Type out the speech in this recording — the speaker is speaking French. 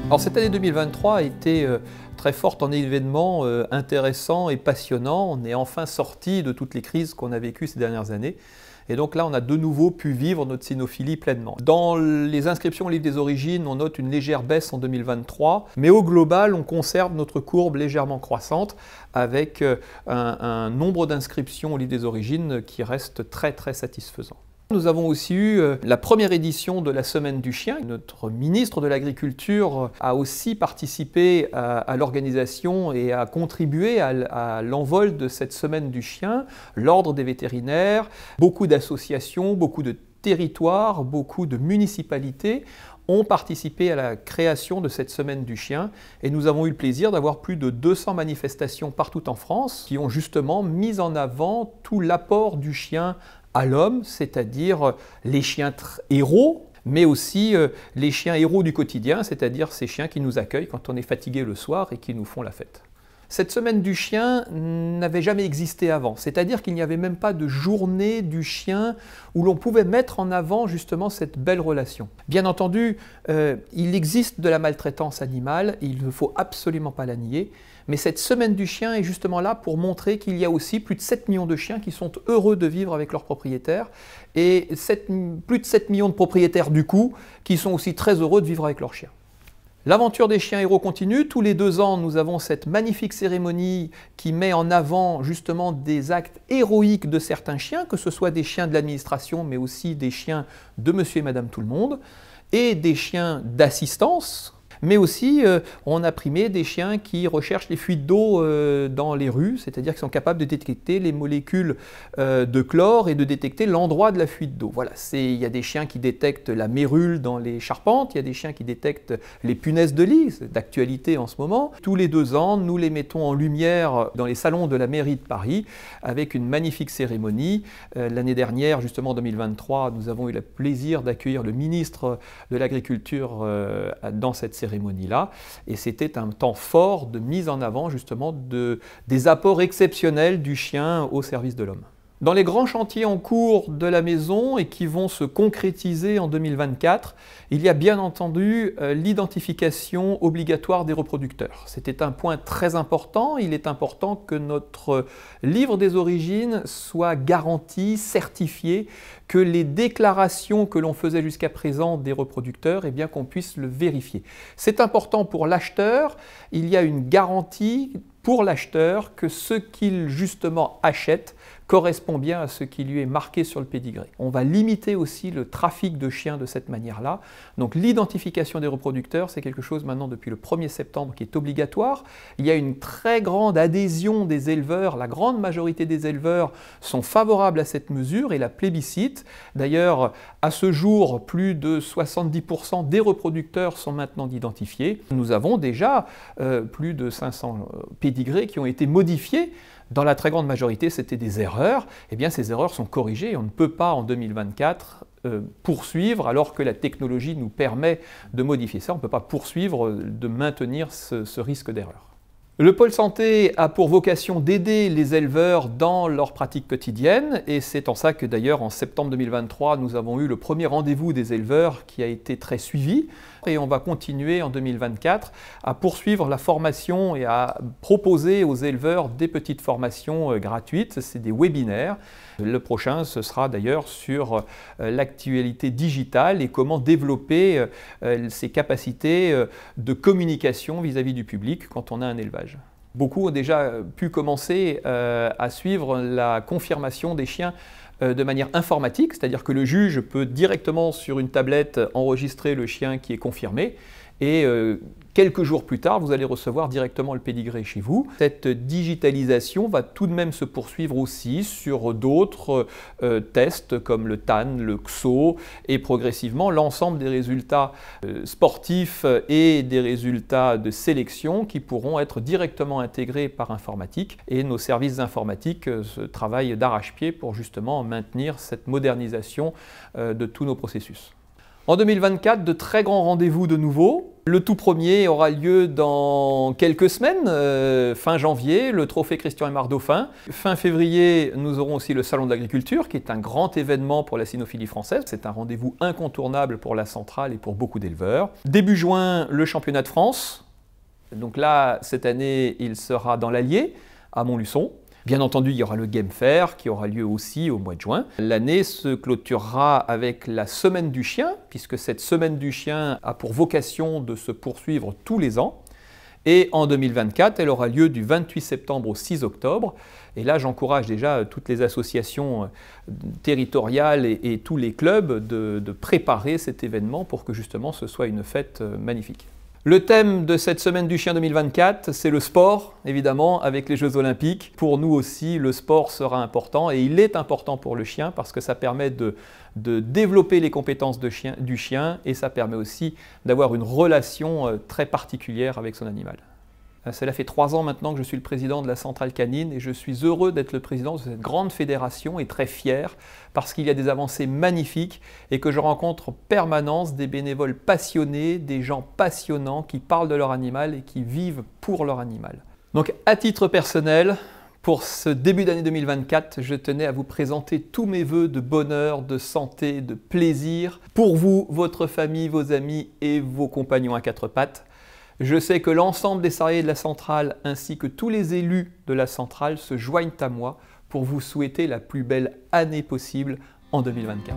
Alors cette année 2023 a été très forte en événements intéressants et passionnants. On est enfin sorti de toutes les crises qu'on a vécues ces dernières années. Et donc là, on a de nouveau pu vivre notre cynophilie pleinement. Dans les inscriptions au livre des origines, on note une légère baisse en 2023, mais au global, on conserve notre courbe légèrement croissante avec un nombre d'inscriptions au livre des origines qui reste très satisfaisant. Nous avons aussi eu la première édition de la Semaine du Chien. Notre ministre de l'Agriculture a aussi participé à l'organisation et a contribué à l'envol de cette Semaine du Chien. L'Ordre des vétérinaires, beaucoup d'associations, beaucoup de territoires, beaucoup de municipalités ont participé à la création de cette Semaine du Chien et nous avons eu le plaisir d'avoir plus de 200 manifestations partout en France qui ont justement mis en avant tout l'apport du chien à l'homme, c'est-à-dire les chiens héros, mais aussi les chiens héros du quotidien, c'est-à-dire ces chiens qui nous accueillent quand on est fatigué le soir et qui nous font la fête. Cette Semaine du Chien n'avait jamais existé avant, c'est-à-dire qu'il n'y avait même pas de journée du chien où l'on pouvait mettre en avant justement cette belle relation. Bien entendu, il existe de la maltraitance animale, il ne faut absolument pas la nier, mais cette Semaine du Chien est justement là pour montrer qu'il y a aussi plus de 7 millions de chiens qui sont heureux de vivre avec leurs propriétaires et plus de 7 millions de propriétaires du coup qui sont aussi très heureux de vivre avec leurs chiens. L'aventure des chiens héros continue. Tous les 2 ans, nous avons cette magnifique cérémonie qui met en avant justement des actes héroïques de certains chiens, que ce soit des chiens de l'administration, mais aussi des chiens de monsieur et madame tout le monde, et des chiens d'assistance. Mais aussi, on a primé des chiens qui recherchent les fuites d'eau dans les rues, c'est-à-dire qu'ils sont capables de détecter les molécules de chlore et de détecter l'endroit de la fuite d'eau. Voilà, il y a des chiens qui détectent la mérule dans les charpentes, il y a des chiens qui détectent les punaises de lit, c'est d'actualité en ce moment. Tous les 2 ans, nous les mettons en lumière dans les salons de la mairie de Paris avec une magnifique cérémonie. L'année dernière, justement en 2023, nous avons eu le plaisir d'accueillir le ministre de l'Agriculture dans cette cérémonie-là, et c'était un temps fort de mise en avant justement des apports exceptionnels du chien au service de l'homme. Dans les grands chantiers en cours de la maison et qui vont se concrétiser en 2024, il y a bien entendu l'identification obligatoire des reproducteurs. C'était un point très important. Il est important que notre livre des origines soit garanti, certifié, que les déclarations que l'on faisait jusqu'à présent des reproducteurs, eh bien qu'on puisse le vérifier. C'est important pour l'acheteur. Il y a une garantie pour l'acheteur que ce qu'il justement achète correspond bien à ce qui lui est marqué sur le pédigré. On va limiter aussi le trafic de chiens de cette manière-là. Donc l'identification des reproducteurs, c'est quelque chose maintenant depuis le 1er septembre qui est obligatoire. Il y a une très grande adhésion des éleveurs. La grande majorité des éleveurs sont favorables à cette mesure et la plébiscitent. D'ailleurs, à ce jour, plus de 70% des reproducteurs sont maintenant identifiés. Nous avons déjà plus de 500 pédigrés qui ont été modifiés. Dans la très grande majorité, c'était des erreurs. Eh bien, ces erreurs sont corrigées. On ne peut pas, en 2024, poursuivre, alors que la technologie nous permet de modifier ça. On ne peut pas poursuivre, de maintenir ce risque d'erreur. Le pôle santé a pour vocation d'aider les éleveurs dans leurs pratiques quotidiennes et c'est en ça que d'ailleurs en septembre 2023 nous avons eu le premier rendez-vous des éleveurs qui a été très suivi et on va continuer en 2024 à poursuivre la formation et à proposer aux éleveurs des petites formations gratuites, c'est des webinaires. Le prochain, ce sera d'ailleurs sur l'actualité digitale et comment développer ses capacités de communication vis-à-vis du public quand on a un élevage. Beaucoup ont déjà pu commencer à suivre la confirmation des chiens de manière informatique, c'est-à-dire que le juge peut directement sur une tablette enregistrer le chien qui est confirmé et quelques jours plus tard, vous allez recevoir directement le pédigré chez vous. Cette digitalisation va tout de même se poursuivre aussi sur d'autres tests comme le TAN, le XO et progressivement l'ensemble des résultats sportifs et des résultats de sélection qui pourront être directement intégrés par informatique et nos services informatiques travaillent d'arrache-pied pour justement maintenir cette modernisation de tous nos processus. En 2024, de très grands rendez-vous de nouveau. Le tout premier aura lieu dans quelques semaines, fin janvier, le trophée Christian-Aimard Dauphin. Fin février, nous aurons aussi le Salon de l'Agriculture, qui est un grand événement pour la cynophilie française. C'est un rendez-vous incontournable pour la centrale et pour beaucoup d'éleveurs. Début juin, le championnat de France. Donc là, cette année, il sera dans l'Allier, à Montluçon. Bien entendu, il y aura le Game Fair qui aura lieu aussi au mois de juin. L'année se clôturera avec la Semaine du Chien, puisque cette Semaine du Chien a pour vocation de se poursuivre tous les ans. Et en 2024, elle aura lieu du 28 septembre au 6 octobre. Et là, j'encourage déjà toutes les associations territoriales et tous les clubs de préparer cet événement pour que justement ce soit une fête magnifique. Le thème de cette Semaine du Chien 2024, c'est le sport, évidemment, avec les Jeux Olympiques. Pour nous aussi, le sport sera important et il est important pour le chien parce que ça permet de développer les compétences du chien et ça permet aussi d'avoir une relation très particulière avec son animal. Cela fait 3 ans maintenant que je suis le président de la Centrale Canine et je suis heureux d'être le président de cette grande fédération et très fier parce qu'il y a des avancées magnifiques et que je rencontre en permanence des bénévoles passionnés, des gens passionnants qui parlent de leur animal et qui vivent pour leur animal. Donc à titre personnel, pour ce début d'année 2024, je tenais à vous présenter tous mes vœux de bonheur, de santé, de plaisir pour vous, votre famille, vos amis et vos compagnons à 4 pattes. Je sais que l'ensemble des salariés de la centrale ainsi que tous les élus de la centrale se joignent à moi pour vous souhaiter la plus belle année possible en 2024.